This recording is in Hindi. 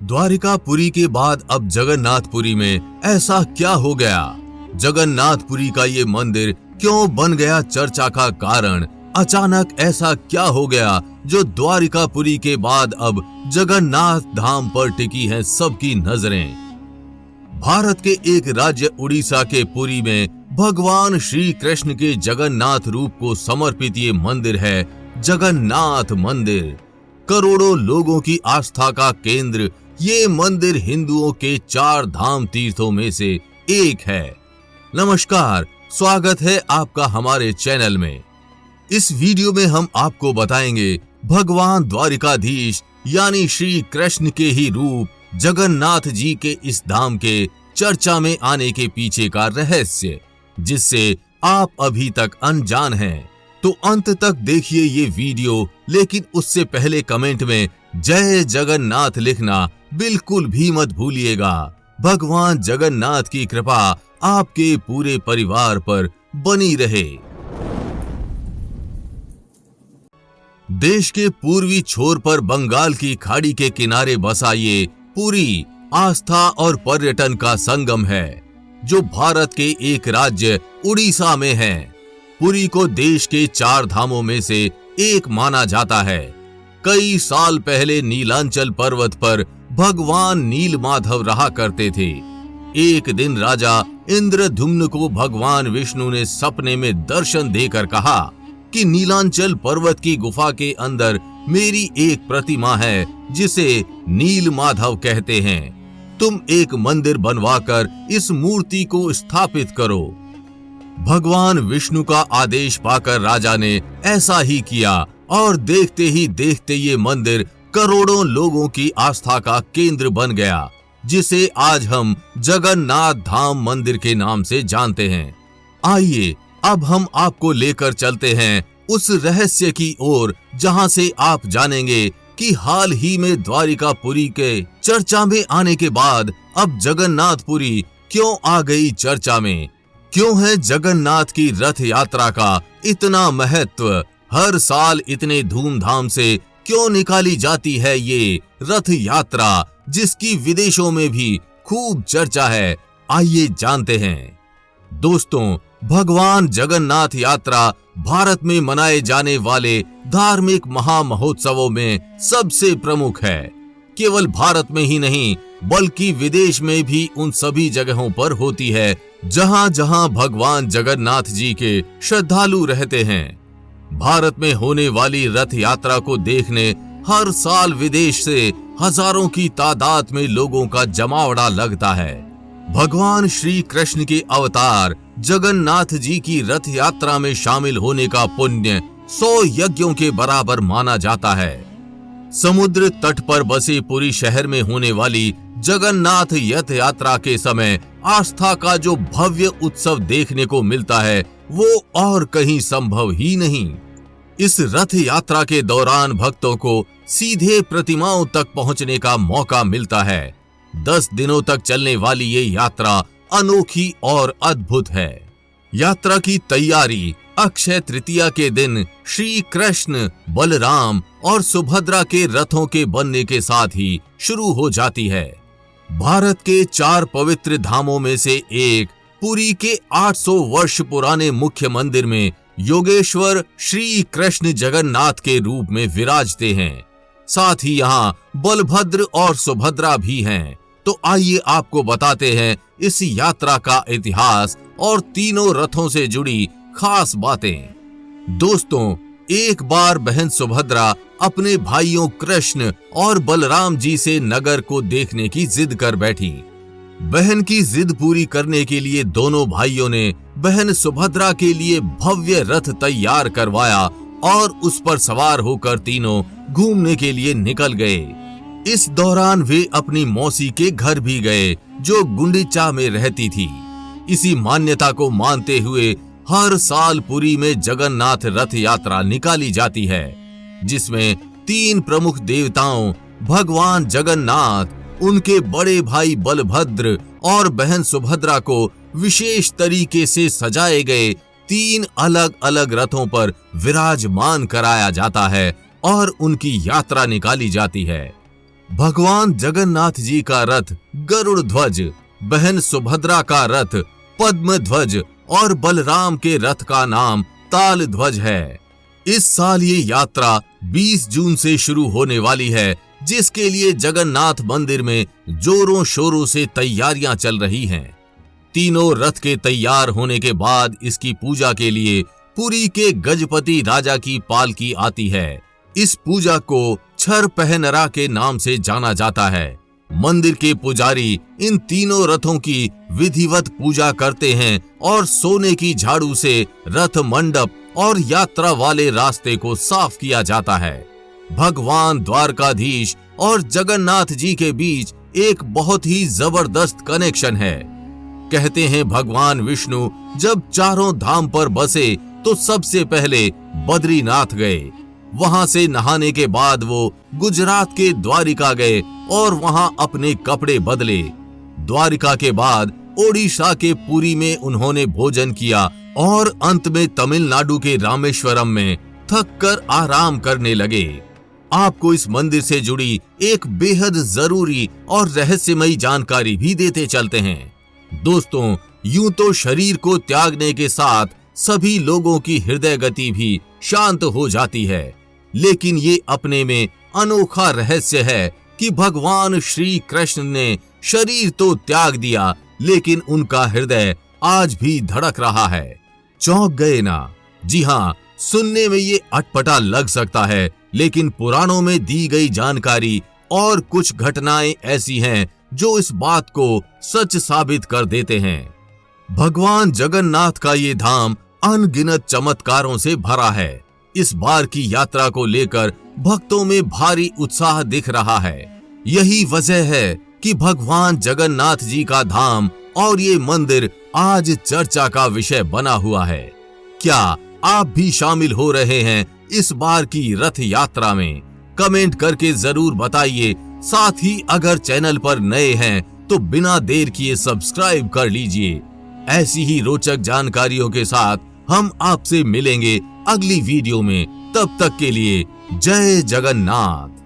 द्वारिकापुरी के बाद अब जगन्नाथपुरी में ऐसा क्या हो गया? जगन्नाथपुरी का ये मंदिर क्यों बन गया चर्चा का कारण? अचानक ऐसा क्या हो गया जो द्वारिकापुरी के बाद अब जगन्नाथ धाम पर टिकी हैं सबकी नजरें? भारत के एक राज्य उड़ीसा के पुरी में भगवान श्री कृष्ण के जगन्नाथ रूप को समर्पित ये मंदिर है जगन्नाथ मंदिर। करोड़ों लोगों की आस्था का केंद्र ये मंदिर हिंदुओं के 4 धाम तीर्थों में से एक है। नमस्कार, स्वागत है आपका हमारे चैनल में। इस वीडियो में हम आपको बताएंगे भगवान द्वारिकाधीश यानी श्री कृष्ण के ही रूप जगन्नाथ जी के इस धाम के चर्चा में आने के पीछे का रहस्य, जिससे आप अभी तक अनजान हैं। तो अंत तक देखिए ये वीडियो, लेकिन उससे पहले कमेंट में जय जगन्नाथ लिखना बिल्कुल भी मत भूलिएगा। भगवान जगन्नाथ की कृपा आपके पूरे परिवार पर बनी रहे। देश के पूर्वी छोर पर बंगाल की खाड़ी के किनारे बसा ये पुरी आस्था और पर्यटन का संगम है, जो भारत के एक राज्य उड़ीसा में है। पुरी को देश के 4 धामों में से एक माना जाता है। कई साल पहले नीलांचल पर्वत पर भगवान नीलमाधव रहा करते थे। एक दिन राजा इंद्रद्युम्न को भगवान विष्णु ने सपने में दर्शन देकर कहा कि नीलांचल पर्वत की गुफा के अंदर मेरी एक प्रतिमा है जिसे नीलमाधव कहते हैं। तुम एक मंदिर बनवाकर इस मूर्ति को स्थापित करो। भगवान विष्णु का आदेश पाकर राजा ने ऐसा ही किया और देखते ही देखते ये मंदिर करोड़ों लोगों की आस्था का केंद्र बन गया, जिसे आज हम जगन्नाथ धाम मंदिर के नाम से जानते हैं। आइए अब हम आपको लेकर चलते हैं उस रहस्य की ओर, जहां से आप जानेंगे कि हाल ही में द्वारिकापुरी के चर्चा में आने के बाद अब जगन्नाथपुरी क्यों आ गई चर्चा में। क्यों है जगन्नाथ की रथ यात्रा का इतना महत्व? हर साल इतने धूमधाम से क्यों निकाली जाती है ये रथ यात्रा, जिसकी विदेशों में भी खूब चर्चा है? आइए जानते हैं। दोस्तों, भगवान जगन्नाथ यात्रा भारत में मनाए जाने वाले धार्मिक महामहोत्सवों में सबसे प्रमुख है। केवल भारत में ही नहीं, बल्कि विदेश में भी उन सभी जगहों पर होती है जहां जहां भगवान जगन्नाथ जी के श्रद्धालु रहते हैं। भारत में होने वाली रथ यात्रा को देखने हर साल विदेश से हजारों की तादाद में लोगों का जमावड़ा लगता है। भगवान श्री कृष्ण के अवतार जगन्नाथ जी की रथ यात्रा में शामिल होने का पुण्य 100 यज्ञों के बराबर माना जाता है। समुद्र तट पर बसे पुरी शहर में होने वाली जगन्नाथ रथ यात्रा के समय आस्था का जो भव्य उत्सव देखने को मिलता है, वो और कहीं संभव ही नहीं। इस रथ यात्रा के दौरान भक्तों को सीधे प्रतिमाओं तक पहुंचने का मौका मिलता है। 10 दिनों तक चलने वाली ये यात्रा अनोखी और अद्भुत है। यात्रा की तैयारी अक्षय तृतीया के दिन श्री कृष्ण, बलराम और सुभद्रा के रथों के बनने के साथ ही शुरू हो जाती है। भारत के 4 पवित्र धामों में से एक पुरी के 800 वर्ष पुराने मुख्य मंदिर में योगेश्वर श्री कृष्ण जगन्नाथ के रूप में विराजते हैं। साथ ही यहाँ बलभद्र और सुभद्रा भी हैं। तो आइए आपको बताते हैं इस यात्रा का इतिहास और तीनों रथों से जुड़ी खास बातें। दोस्तों, एक बार बहन सुभद्रा अपने भाइयों कृष्ण और बलराम जी से नगर को देखने की जिद कर बैठी। बहन की जिद पूरी करने के लिए दोनों भाइयों ने बहन सुभद्रा के लिए भव्य रथ तैयार करवाया और उस पर सवार होकर तीनों घूमने के लिए निकल गए। इस दौरान वे अपनी मौसी के घर भी गए, जो गुंडीचा में रहती थी। इसी मान्यता को मानते हुए हर साल पुरी में जगन्नाथ रथ यात्रा निकाली जाती है, जिसमें 3 प्रमुख देवताओं भगवान जगन्नाथ, उनके बड़े भाई बलभद्र और बहन सुभद्रा को विशेष तरीके से सजाए गए 3 अलग अलग रथों पर विराजमान कराया जाता है और उनकी यात्रा निकाली जाती है। भगवान जगन्नाथ जी का रथ गरुड़ ध्वज, बहन सुभद्रा का रथ पद्म ध्वज और बलराम के रथ का नाम ताल ध्वज है। इस साल ये यात्रा 20 जून से शुरू होने वाली है, जिसके लिए जगन्नाथ मंदिर में जोरों शोरों से तैयारियां चल रही हैं। तीनों रथ के तैयार होने के बाद इसकी पूजा के लिए पुरी के गजपति राजा की पालकी आती है। इस पूजा को छर पहनरा के नाम से जाना जाता है। मंदिर के पुजारी इन तीनों रथों की विधिवत पूजा करते हैं और सोने की झाड़ू से रथ मंडप और यात्रा वाले रास्ते को साफ किया जाता है। भगवान द्वारकाधीश और जगन्नाथ जी के बीच एक बहुत ही जबरदस्त कनेक्शन है। कहते हैं भगवान विष्णु जब चारों धाम पर बसे तो सबसे पहले बद्रीनाथ गए। वहां से नहाने के बाद वो गुजरात के द्वारिका गए और वहां अपने कपड़े बदले। द्वारिका के बाद ओडिशा के पुरी में उन्होंने भोजन किया और अंत में तमिलनाडु के रामेश्वरम में थक कर आराम करने लगे। आपको इस मंदिर से जुड़ी एक बेहद जरूरी और रहस्यमयी जानकारी भी देते चलते हैं। दोस्तों, यूं तो शरीर को त्यागने के साथ सभी लोगों की हृदय गति भी शांत हो जाती है, लेकिन ये अपने में अनोखा रहस्य है कि भगवान श्री कृष्ण ने शरीर तो त्याग दिया, लेकिन उनका हृदय आज भी धड़क रहा है। चौंक गए ना? जी हाँ, सुनने में ये अटपटा लग सकता है, लेकिन पुराणों में दी गई जानकारी और कुछ घटनाएं ऐसी हैं जो इस बात को सच साबित कर देते हैं। भगवान जगन्नाथ का ये धाम अनगिनत चमत्कारों से भरा है। इस बार की यात्रा को लेकर भक्तों में भारी उत्साह दिख रहा है। यही वजह है कि भगवान जगन्नाथ जी का धाम और ये मंदिर आज चर्चा का विषय बना हुआ है। क्या आप भी शामिल हो रहे हैं इस बार की रथ यात्रा में? कमेंट करके जरूर बताइए। साथ ही अगर चैनल पर नए हैं तो बिना देर किए सब्सक्राइब कर लीजिए। ऐसी ही रोचक जानकारियों के साथ हम आपसे मिलेंगे अगली वीडियो में। तब तक के लिए जय जगन्नाथ।